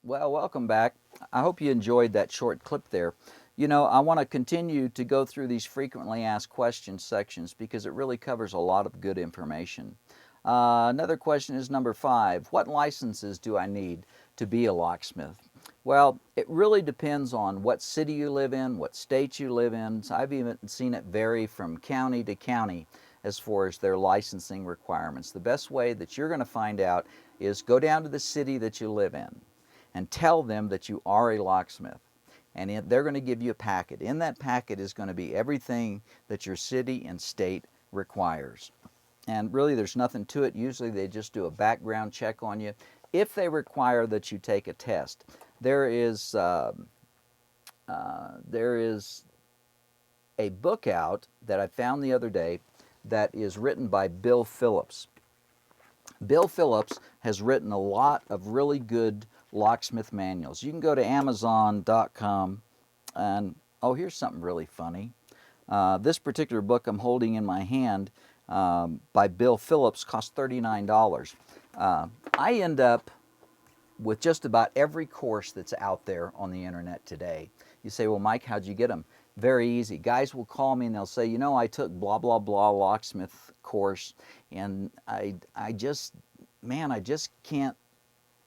Well, welcome back. I hope you enjoyed that short clip there. You know, I want to continue to go through these frequently asked questions sections because it really covers a lot of good information. Another question is number 5. What licenses do I need to be a locksmith? Well, it really depends on what city you live in, what state you live in. So I've even seen it vary from county to county as far as their licensing requirements. The best way that you're going to find out is go down to the city that you live in and tell them that you are a locksmith. And they're going to give you a packet. In that packet is going to be everything that your city and state requires. And really there's nothing to it. Usually they just do a background check on you. If they require that you take a test, there is a book out that I found the other day that is written by Bill Phillips. Bill Phillips has written a lot of really good locksmith manuals. You can go to Amazon.com and, oh, here's something really funny. This particular book I'm holding in my hand by Bill Phillips cost $39. I end up with just about every course that's out there on the internet today. You say, well, Mike, how'd you get them? Very easy. Guys will call me and they'll say, you know, I took blah, blah, blah locksmith course and I just can't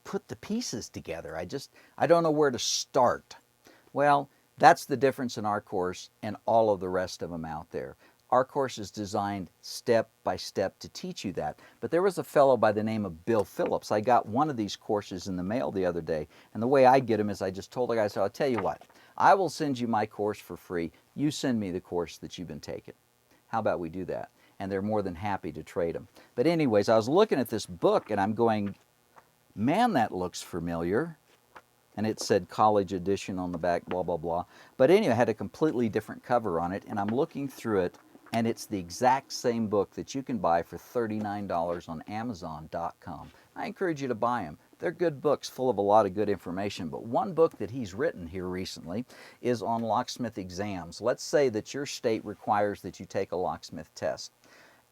put the pieces together. I don't know where to start. Well, that's the difference in our course and all of the rest of them out there. Our course is designed step by step to teach you that. But there was a fellow by the name of Bill Phillips. I got one of these courses in the mail the other day, and the way I get them is I just told the guy, so I'll tell you what, I will send you my course for free. You send me the course that you've been taking. How about we do that? And they're more than happy to trade them. But anyways, I was looking at this book and I'm going, man, that looks familiar. And it said college edition on the back, blah, blah, blah. But anyway, it had a completely different cover on it, and I'm looking through it, and it's the exact same book that you can buy for $39 on Amazon.com. I encourage you to buy them. They're good books full of a lot of good information, but one book that he's written here recently is on locksmith exams. Let's say that your state requires that you take a locksmith test.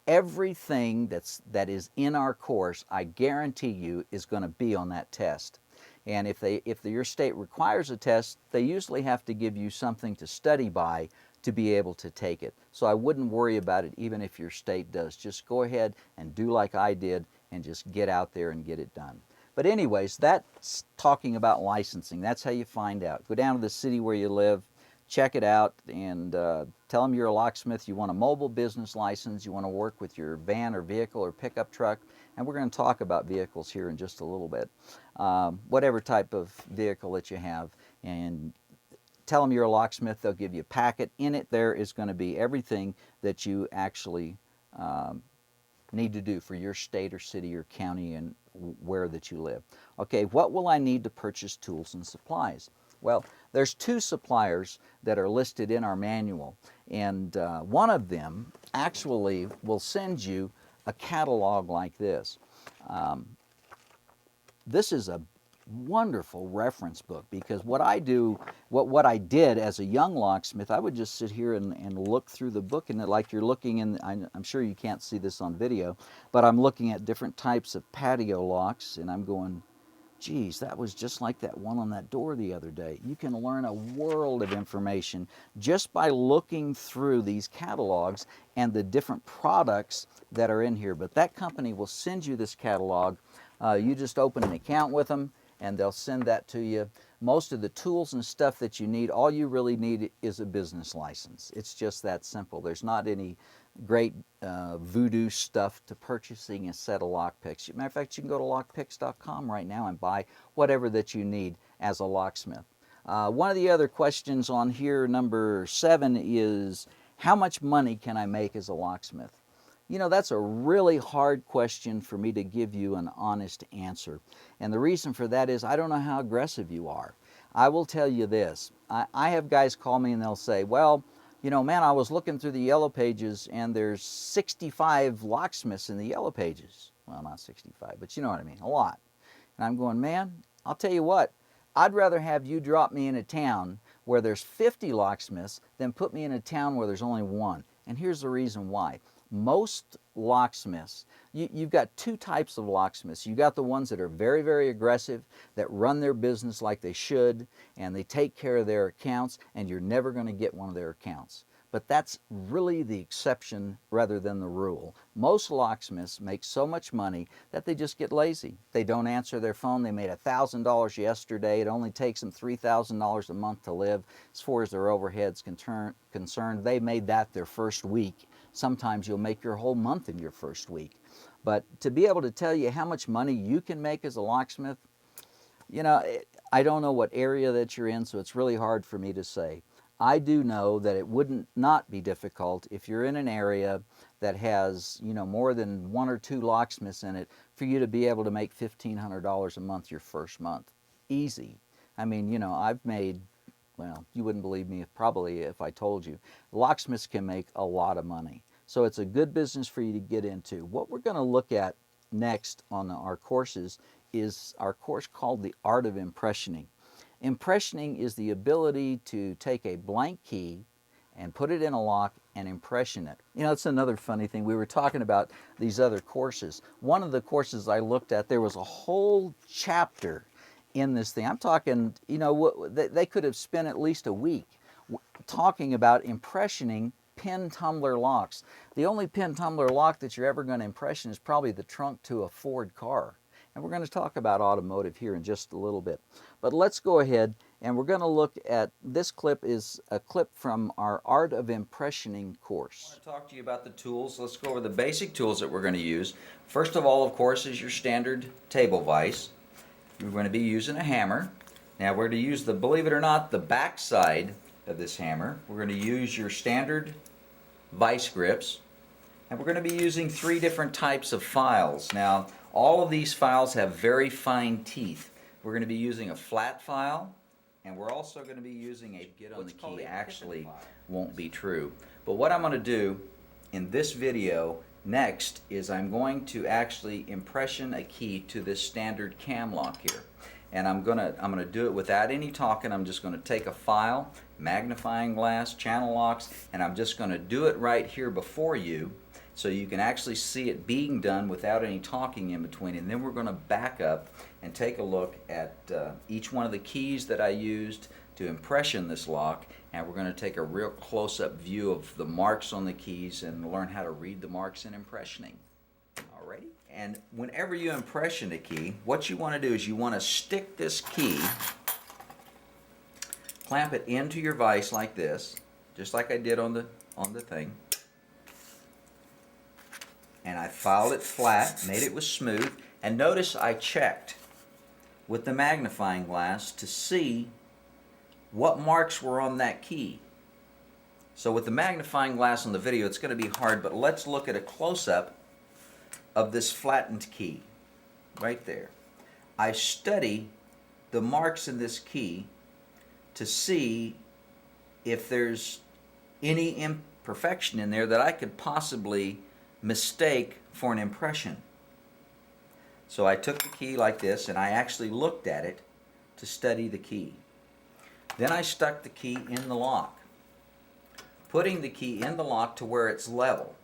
Everything that is in our course, I guarantee you, is going to be on that test. And if your state requires a test, they usually have to give you something to study by to be able to take it. So I wouldn't worry about it even if your state does. Just go ahead and do like I did and just get out there and get it done. But anyways, that's talking about licensing. That's how you find out. Go down to the city where you live, check it out, and tell them you're a locksmith. You want a mobile business license. You want to work with your van or vehicle or pickup truck. And we're going to talk about vehicles here in just a little bit. Whatever type of vehicle that you have, and tell them you're a locksmith. They'll give you a packet. In it there is going to be everything that you actually need to do for your state or city or county and where that you live. Okay, what will I need to purchase tools and supplies? Well, there's 2 suppliers that are listed in our manual, and one of them actually will send you a catalog like this. This is a wonderful reference book because what I did as a young locksmith, I would just sit here and look through the book, and like you're looking in, I'm sure you can't see this on video, but I'm looking at different types of patio locks and I'm going, geez, that was just like that one on that door the other day. You can learn a world of information just by looking through these catalogs and the different products that are in here. But that company will send you this catalog. You just open an account with them and they'll send that to you. Most of the tools and stuff that you need, all you really need is a business license. It's just that simple. There's not any great voodoo stuff to purchasing a set of lockpicks. Matter of fact, you can go to lockpicks.com right now and buy whatever that you need as a locksmith. One of the other questions on here, number 7, is how much money can I make as a locksmith? You know, that's a really hard question for me to give you an honest answer. And the reason for that is I don't know how aggressive you are. I will tell you this. I have guys call me and they'll say, well, you know, man, I was looking through the yellow pages and there's 65 locksmiths in the yellow pages. Well, not 65, but you know what I mean, a lot. And I'm going, man, I'll tell you what, I'd rather have you drop me in a town where there's 50 locksmiths than put me in a town where there's only 1. And here's the reason why. Most locksmiths, you've got two types of locksmiths. You've got the ones that are very, very aggressive, that run their business like they should, and they take care of their accounts, and you're never going to get one of their accounts. But that's really the exception rather than the rule. Most locksmiths make so much money that they just get lazy. They don't answer their phone. They made $1,000 yesterday. It only takes them $3,000 a month to live. As far as their overhead's concerned, they made that their first week. Sometimes you'll make your whole month in your first week. But to be able to tell you how much money you can make as a locksmith, you know, I don't know what area that you're in, so it's really hard for me to say. I do know that it wouldn't not be difficult if you're in an area that has, you know, more than one or two locksmiths in it for you to be able to make $1,500 a month your first month. Easy. I mean, you know, I've made, well, you wouldn't believe me probably if I told you. Locksmiths can make a lot of money. So it's a good business for you to get into. What we're going to look at next on our courses is our course called The Art of Impressioning. Impressioning is the ability to take a blank key and put it in a lock and impression it. You know, it's another funny thing. We were talking about these other courses. One of the courses I looked at, there was a whole chapter in this thing. I'm talking, you know, they could have spent at least a week talking about impressioning pin tumbler locks. The only pin tumbler lock that you're ever going to impression is probably the trunk to a Ford car. And we're going to talk about automotive here in just a little bit. But let's go ahead and we're going to look at, this clip is a clip from our Art of Impressioning course. I want to talk to you about the tools. Let's go over the basic tools that we're going to use. First of all, of course, is your standard table vise. We're going to be using a hammer. Now we're going to use the, believe it or not, the back side of this hammer. We're going to use your standard vice grips. And we're going to be using 3 different types of files. Now, all of these files have very fine teeth. We're going to be using a flat file, and we're also going to be using a get on the key. Actually won't be true. But what I'm going to do in this video next is I'm going to actually impression a key to this standard cam lock here. And I'm going to do it without any talking. I'm just going to take a file, magnifying glass, channel locks, and I'm just going to do it right here before you, so you can actually see it being done without any talking in between. And then we're going to back up and take a look at each one of the keys that I used to impression this lock, and we're going to take a real close-up view of the marks on the keys and learn how to read the marks in impressioning. Alrighty? And whenever you impression a key, what you want to do is you want to stick this key, clamp it into your vise like this, just like I did on the thing. And I filed it flat, made it smooth, and notice I checked with the magnifying glass to see what marks were on that key. So with the magnifying glass on the video, it's going to be hard, but let's look at a close-up of this flattened key right there. I study the marks in this key to see if there's any imperfection in there that I could possibly mistake for an impression. So I took the key like this and I actually looked at it to study the key. Then I stuck the key in the lock, putting the key in the lock to where it's level.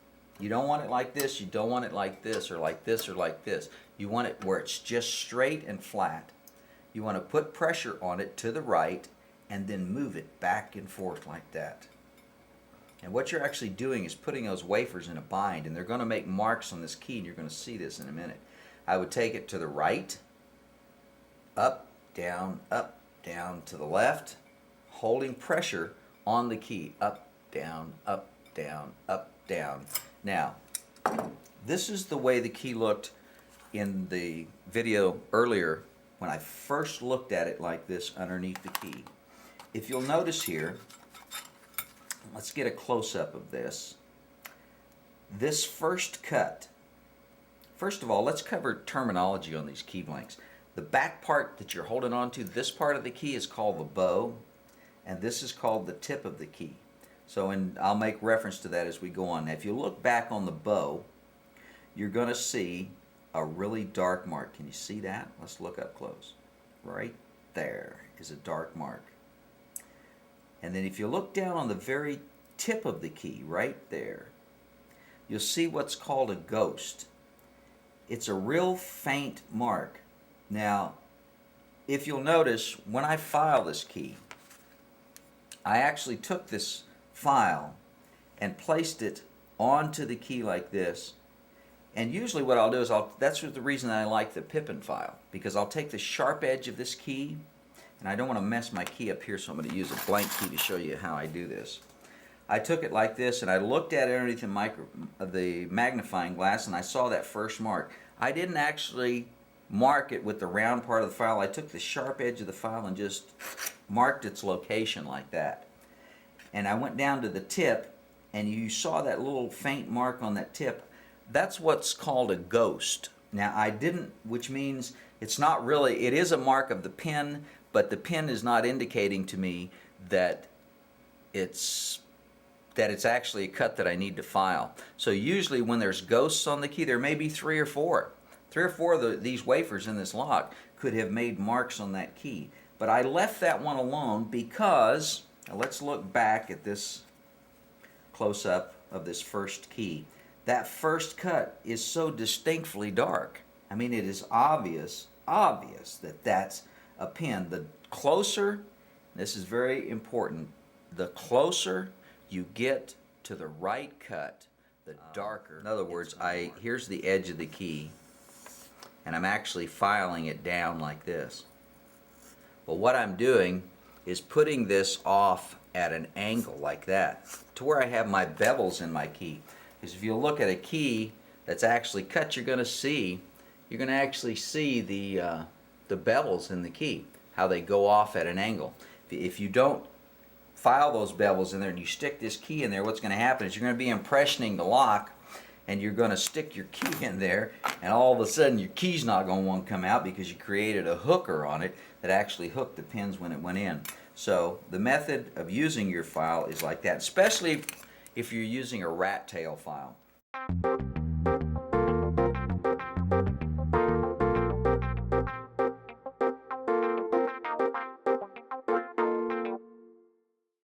You don't want it like this, you don't want it like this or like this or like this. You want it where it's just straight and flat. You want to put pressure on it to the right and then move it back and forth like that. And what you're actually doing is putting those wafers in a bind, and they're going to make marks on this key, and you're going to see this in a minute. I would take it to the right, up, down, to the left, holding pressure on the key, up, down, up, down, up, down. Now, this is the way the key looked in the video earlier when I first looked at it like this underneath the key. If you'll notice here, let's get a close-up of this. This first cut, first of all, let's cover terminology on these key blanks. The back part that you're holding on to, this part of the key is called the bow, and this is called the tip of the key. So I'll make reference to that as we go on. Now, if you look back on the bow, you're going to see a really dark mark. Can you see that? Let's look up close. Right there is a dark mark. And then if you look down on the very tip of the key, right there, you'll see what's called a ghost. It's a real faint mark. Now, if you'll notice, when I file this key, I actually took this file and placed it onto the key like this. And usually what I'll do is, that's the reason I like the Pippin file, because I'll take the sharp edge of this key, and I don't want to mess my key up here, so I'm going to use a blank key to show you how I do this. I took it like this, and I looked at it underneath the magnifying glass, and I saw that first mark. I didn't actually mark it with the round part of the file. I took the sharp edge of the file and just marked its location like that. And I went down to the tip, and you saw that little faint mark on that tip. That's what's called a ghost. Now I didn't, which means it's not really, it is a mark of the pen, but the pen is not indicating to me that it's actually a cut that I need to file. So usually when there's ghosts on the key, there may be three or four of these wafers in this lock could have made marks on that key. But I left that one alone because, now let's look back at this close-up of this first key. That first cut is so distinctly dark. I mean, it is obvious that that's a pen. The closer, this is very important, the closer you get to the right cut, the darker. In other words, here's the edge of the key, and I'm actually filing it down like this. But what I'm doing is putting this off at an angle like that, to where I have my bevels in my key. Because if you look at a key that's actually cut, you're going to actually see the bevels in the key, how they go off at an angle. If you don't file those bevels in there and you stick this key in there, what's going to happen is you're going to be impressioning the lock, and you're going to stick your key in there, and all of a sudden your key's not going to want to come out because you created a hooker on it that actually hooked the pins when it went in. So the method of using your file is like that, especially if you're using a rat tail file.